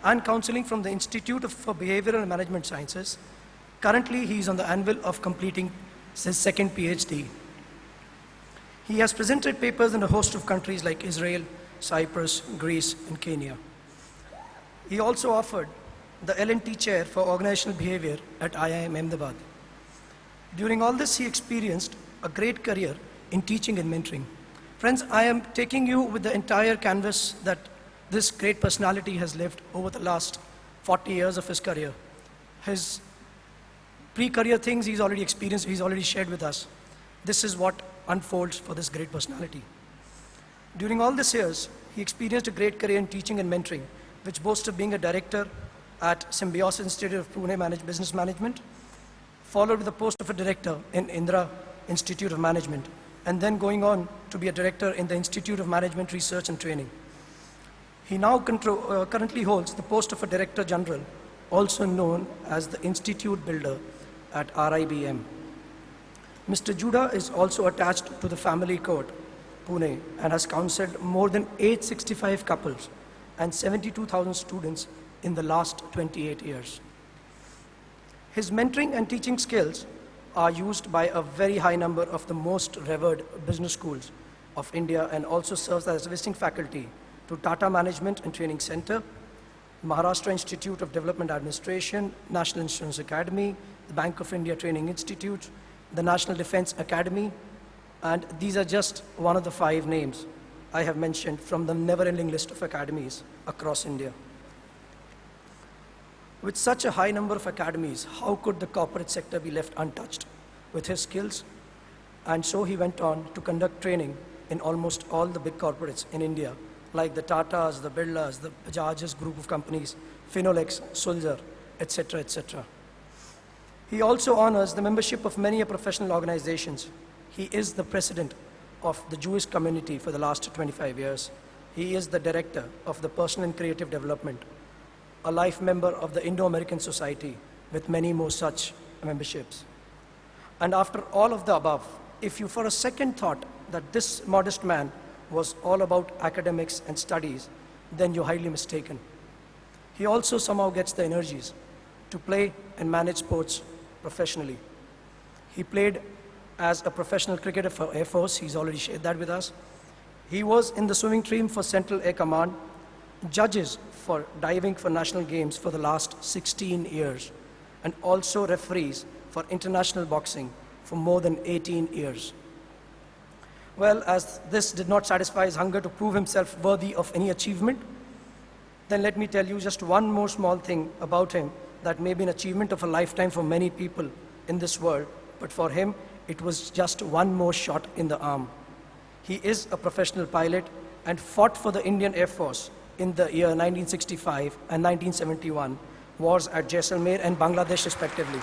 and counseling from the Institute for Behavioral and Management Sciences. Currently, he is on the anvil of completing his second PhD. He has presented papers in a host of countries like Israel, Cyprus, Greece, and Kenya. He also offered the L&T Chair for Organizational Behavior at IMA Ahmedabad. During all this, he experienced a great career in teaching and mentoring. Friends, I am taking you with the entire canvas that this great personality has lived over the last 40 years of his career. His pre-career things he's already experienced, he's already shared with us. This is what unfolds for this great personality. During all these years, he experienced a great career in teaching and mentoring, which boasts of being a director at Symbiosis Institute of Pune Business Management, followed with the post of a director in Indore Institute of Management, and then going on to be a director in the Institute of Management Research and Training. He now currently holds the post of a Director General, also known as the Institute Builder at RIBM. Mr. Judah is also attached to the Family Court, Pune, and has counseled more than 865 couples and 72,000 students in the last 28 years. His mentoring and teaching skills are used by a very high number of the most revered business schools of India, and also serves as a visiting faculty to Tata Management and Training Center, Maharashtra Institute of Development Administration, National Insurance Academy, the Bank of India Training Institute, the National Defense Academy, and these are just one of the 5 names I have mentioned from the never-ending list of academies across India. With such a high number of academies, how could the corporate sector be left untouched with his skills? And so he went on to conduct training in almost all the big corporates in India, like the Tatas, the Birlas, the Bajaj's group of companies, Finolex, Sulzer, etc., etc. He also honors the membership of many professional organizations. He is the president of the Jewish community for the last 25 years. He is the director of the Personal and Creative Development, a life member of the Indo-American Society, with many more such memberships. And after all of the above, if you for a second thought that this modest man was all about academics and studies, then you're highly mistaken. He also somehow gets the energies to play and manage sports professionally. He played as a professional cricketer for Air Force. He's already shared that with us. He was in the swimming team for Central Air Command, judges for diving for national games for the last 16 years, and also referees for international boxing for more than 18 years. Well, as this did not satisfy his hunger to prove himself worthy of any achievement, then let me tell you just one more small thing about him that may be an achievement of a lifetime for many people in this world, but for him, it was just one more shot in the arm. He is a professional pilot and fought for the Indian Air Force in the year 1965 and 1971, wars at Jaisalmer and Bangladesh respectively.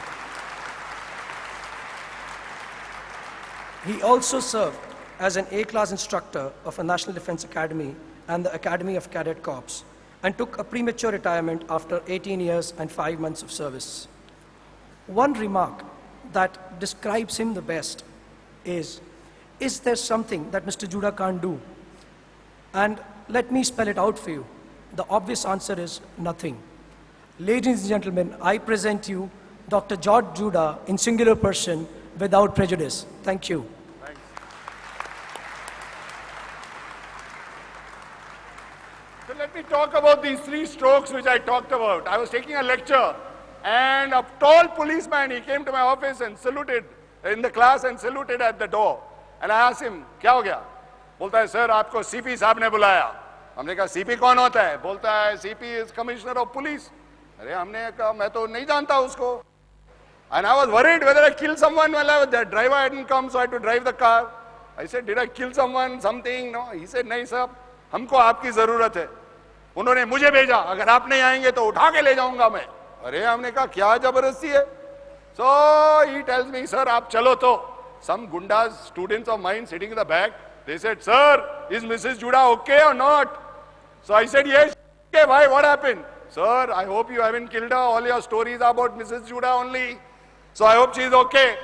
He also served as an A-class instructor of a National Defense Academy and the Academy of Cadet Corps, and took a premature retirement after 18 years and 5 months of service. One remark that describes him the best is there something that Mr. Judah can't do? And let me spell it out for you. The obvious answer is nothing. Ladies and gentlemen, I present you Dr. George Judah in singular person without prejudice. Thank you. Thanks. So let me talk about these 3 strokes which I talked about. I was taking a lecture, and a tall policeman, he came to my office and saluted in the class and saluted at the door. And I asked him, क्या हो गया? बोलता है, sir आपको CP साहब ने बुलाया. हमने कहा सीपी कौन होता है? बोलता है CP is commissioner of police. अरे हमने कहा मैं तो नहीं जानता उसको. And I was worried whether I killed someone while the driver hadn't come, so I had to drive the car. I said, did I kill someone, something? No. He said, nahi sir, हमको आपकी जरूरत है। उन्होंने मुझे भेजा, अगर आप नहीं आएंगे तो उठा के ले जाऊंगा मैं। अरे हमने कहा क्या जबरदस्ती है? So he tells me, sir, आप चलो तो। Some gundas, students of mine sitting in the back, they said, sir, is Mrs. Juda okay or not? So I said, yes, okay, why, what happened? Sir, I hope you haven't killed her, all your stories are about Mrs. Juda only. So I hope she is okay.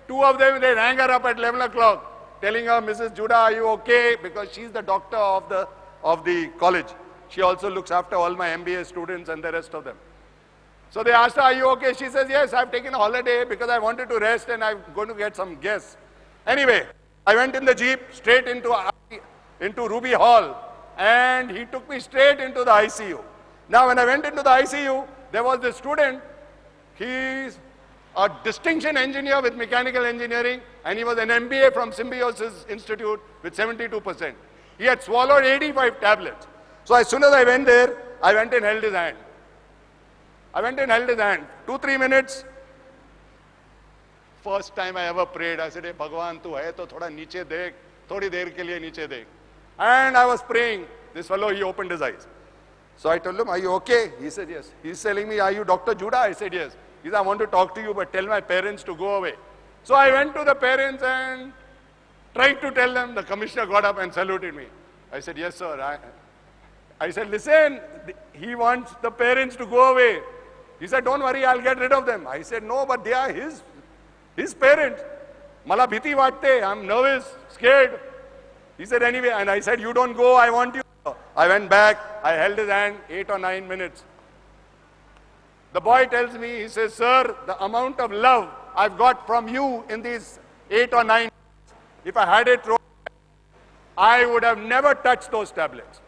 Two of them, they rang her up at 11 o'clock, telling her, Mrs. Juda, are you okay? Because she's the doctor of the college. She also looks after all my MBA students and the rest of them. So they asked her, are you okay? She says, yes, I've taken a holiday because I wanted to rest and I'm going to get some guests. Anyway, I went in the jeep straight into Ruby Hall and he took me straight into the ICU. Now when I went into the ICU, there was this student. He's a distinction engineer with mechanical engineering and he was an MBA from Symbiosis Institute with 72%. He had swallowed 85 tablets. So as soon as I went there, I went and held his hand. I went and held his hand. 2-3 minutes. First time I ever prayed. I said, hey, Bhagwan, tu hai to thoda niche dekh. Thodi der ke liye niche dekh. And I was praying. This fellow, he opened his eyes. So I told him, are you okay? He said, yes. He's telling me, are you Dr. Juda? I said, yes. He said, I want to talk to you, but tell my parents to go away. So I went to the parents and tried to tell them. The commissioner got up and saluted me. I said, yes, sir. I said, listen, he wants the parents to go away. He said, don't worry, I'll get rid of them. I said, no, but they are his parents. Mala bhiti vatte, I'm nervous, scared. He said, anyway, and I said, you don't go, I want you. I went back, I held his hand 8 or 9 minutes. The boy tells me, he says, sir, the amount of love I've got from you in these 8 or 9 minutes, if I had it, I would have never touched those tablets.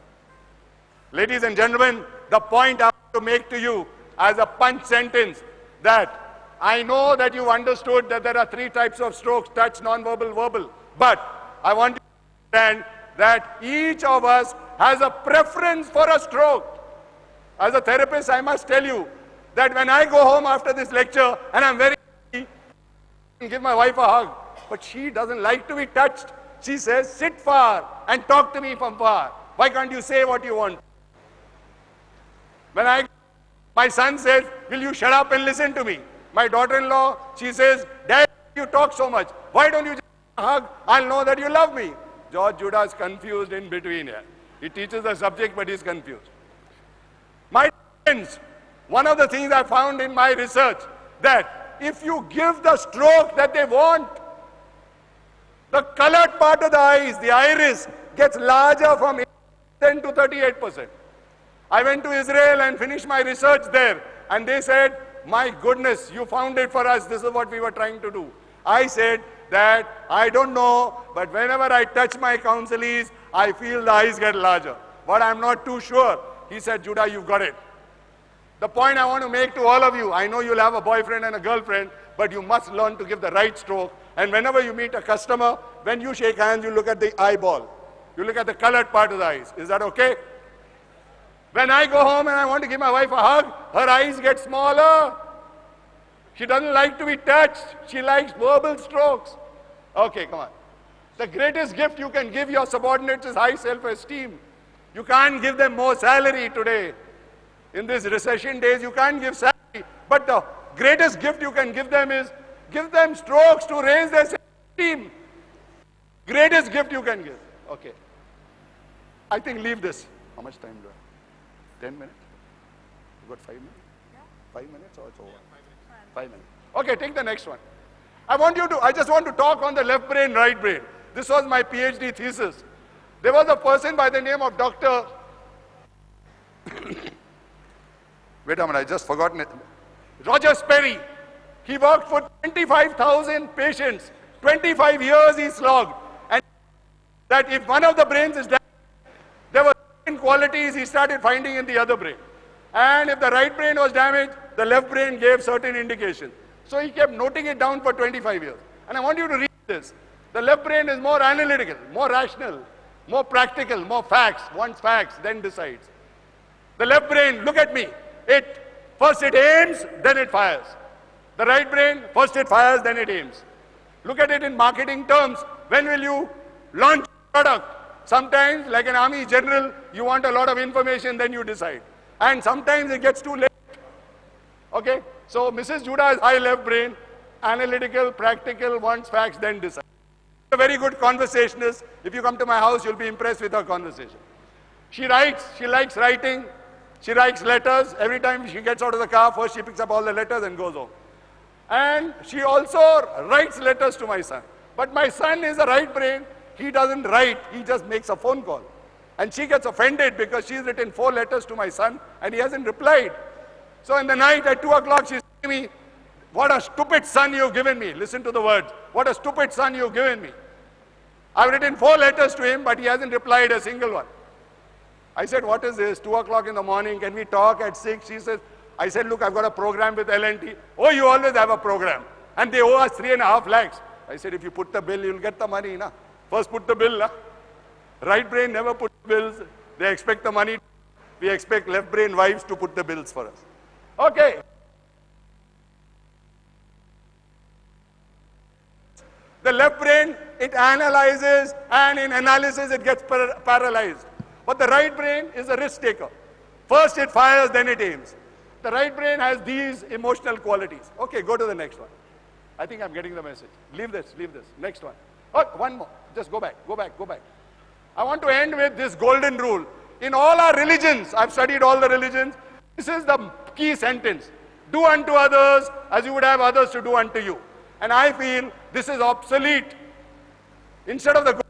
Ladies and gentlemen, the point I want to make to you as a punch sentence that I know that you've understood that there are 3 types of strokes, touch, non-verbal, verbal. But I want you to understand that each of us has a preference for a stroke. As a therapist, I must tell you that when I go home after this lecture and I'm very happy, I give my wife a hug, but she doesn't like to be touched. She says, sit far and talk to me from far. Why can't you say what you want? When my son says, will you shut up and listen to me? My daughter-in-law, she says, Dad, you talk so much. Why don't you just hug? I'll know that you love me. George Judah is confused in between here. He teaches the subject, but he's confused. My friends, one of the things I found in my research, that if you give the stroke that they want, the colored part of the eyes, the iris, gets larger from 10 to 38%. I went to Israel and finished my research there. And they said, my goodness, you found it for us. This is what we were trying to do. I said that I don't know, but whenever I touch my counselees, I feel the eyes get larger. But I'm not too sure. He said, Judah, you've got it. The point I want to make to all of you, I know you'll have a boyfriend and a girlfriend, but you must learn to give the right stroke. And whenever you meet a customer, when you shake hands, you look at the eyeball. You look at the colored part of the eyes. Is that okay? When I go home and I want to give my wife a hug, her eyes get smaller. She doesn't like to be touched. She likes verbal strokes. Okay, come on. The greatest gift you can give your subordinates is high self-esteem. You can't give them more salary today. In these recession days, you can't give salary. But the greatest gift you can give them is give them strokes to raise their self-esteem. Greatest gift you can give. Okay. I think leave this. How much time do I have? 10 minutes? You got 5 minutes? Yeah. 5 minutes or it's over? 5 minutes. Okay, take the next one. I just want to talk on the left brain, right brain. This was my PhD thesis. There was a person by the name of Dr. Wait a minute, I just forgotten it. Roger Sperry. He worked for 25,000 patients. 25 years he slogged. And that if one of the brains is damaged, there were certain qualities he started finding in the other brain. And if the right brain was damaged, the left brain gave certain indications. So he kept noting it down for 25 years. And I want you to read this. The left brain is more analytical, more rational, more practical, more facts, wants facts, then decides. The left brain, look at me. First it aims, then it fires. The right brain, first it fires, then it aims. Look at it in marketing terms. When will you launch a product? Sometimes, like an army general, you want a lot of information, then you decide. And sometimes it gets too late. Okay? So Mrs. Judah is high left brain, analytical, practical, wants facts, then decide. A very good conversationist. If you come to my house, you'll be impressed with her conversation. She writes, she likes writing, she writes letters. Every time she gets out of the car, first she picks up all the letters and goes home. And she also writes letters to my son. But my son is a right brain. He doesn't write, he just makes a phone call. And she gets offended because she's written 4 letters to my son and he hasn't replied. So in the night at 2 o'clock, she's telling me, what a stupid son you've given me. Listen to the words. What a stupid son you've given me. I've written 4 letters to him, but he hasn't replied a single one. I said, what is this? 2 o'clock in the morning, can we talk at 6? She says, I said, look, I've got a program with L&T. Oh, you always have a program. And they owe us 3.5 lakhs. I said, if you put the bill, you'll get the money, na? First put the bill, na? Right brain never puts bills. They expect the money. We expect left brain wives to put the bills for us. Okay. The left brain, it analyzes, and in analysis it gets paralyzed. But the right brain is a risk taker. First it fires, then it aims. The right brain has these emotional qualities. Okay, go to the next one. I think I'm getting the message. Leave this, leave this. Next one. Oh, one more. Just go back, go back, go back. I want to end with this golden rule. In all our religions, I've studied all the religions, this is the key sentence. Do unto others as you would have others to do unto you. And I feel this is obsolete. Instead of the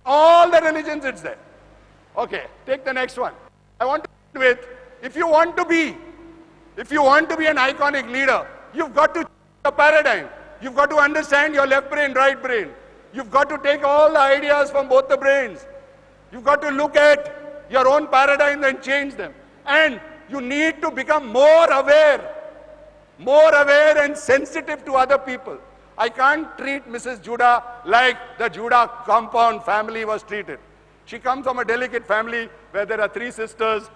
all the religions, it's there. Okay, take the next one. I want to end with, if you want to be an iconic leader, you've got to change the paradigm. You've got to understand your left brain, right brain. You've got to take all the ideas from both the brains. You've got to look at your own paradigms and change them. And you need to become more aware and sensitive to other people. I can't treat Mrs. Judah like the Judah compound family was treated. She comes from a delicate family where there are 3 sisters,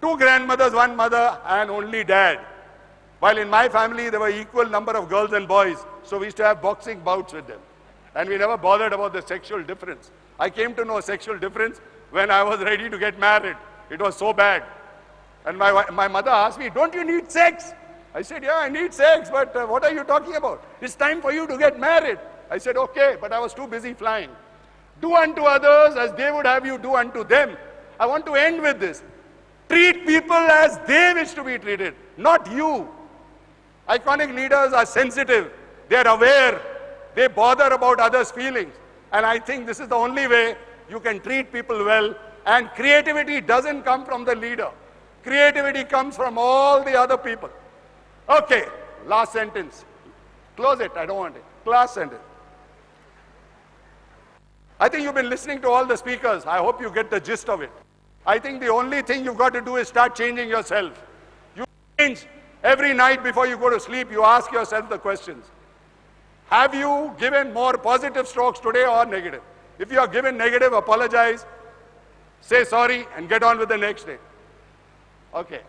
2 grandmothers, 1 mother, and only dad. While in my family, there were equal number of girls and boys, so we used to have boxing bouts with them. And we never bothered about the sexual difference. I came to know sexual difference when I was ready to get married. It was so bad. And my mother asked me, don't you need sex? I said, yeah, I need sex, but what are you talking about? It's time for you to get married. I said, okay, but I was too busy flying. Do unto others as they would have you do unto them. I want to end with this. Treat people as they wish to be treated, not you. Iconic leaders are sensitive. They are aware. They bother about others' feelings. And I think this is the only way you can treat people well. And creativity doesn't come from the leader. Creativity comes from all the other people. Okay, last sentence. Close it, I don't want it. Last sentence. I think you've been listening to all the speakers. I hope you get the gist of it. I think the only thing you've got to do is start changing yourself. You change every night before you go to sleep. You ask yourself the questions. Have you given more positive strokes today or negative? If you are given negative, apologize, say sorry, and get on with the next day. Okay.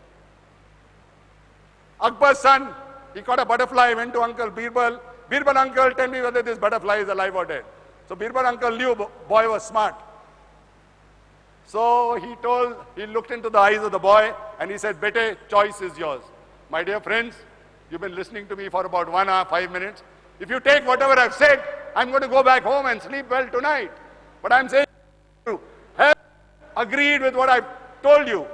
Akbar's son, he caught a butterfly, went to Uncle Birbal. Birbal, uncle, tell me whether this butterfly is alive or dead. So Birbal uncle knew boy was smart. So he looked into the eyes of the boy and he said, Bete, choice is yours. My dear friends, you've been listening to me for about 1 hour, 5 minutes. If you take whatever I've said, I'm going to go back home and sleep well tonight. But I'm saying you have agreed with what I've told you.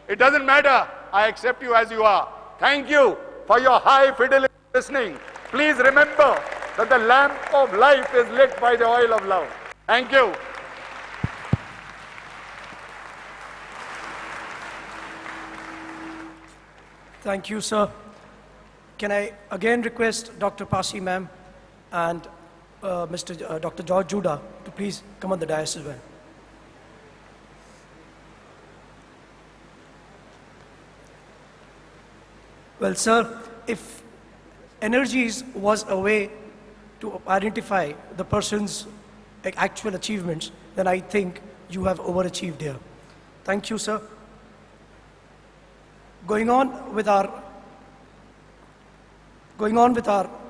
It doesn't matter. I accept you as you are. Thank you for your high fidelity listening. Please remember that the lamp of life is lit by the oil of love. Thank you. Thank you, sir. Can I again request Dr. Pasi ma'am and Dr. George Judah to please come on the dais as well. Well, sir, if energies was a way to identify the person's actual achievements, then I think you have overachieved here. Thank you, sir. Going on with our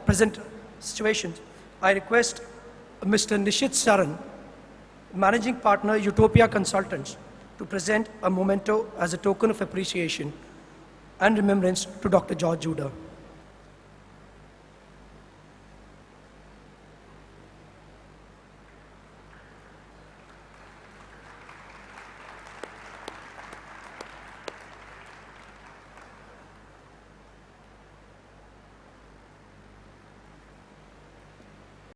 present situations, I request Mr. Nishit Saran, Managing Partner, Utopia Consultants, to present a memento as a token of appreciation and remembrance to Dr. George Judah.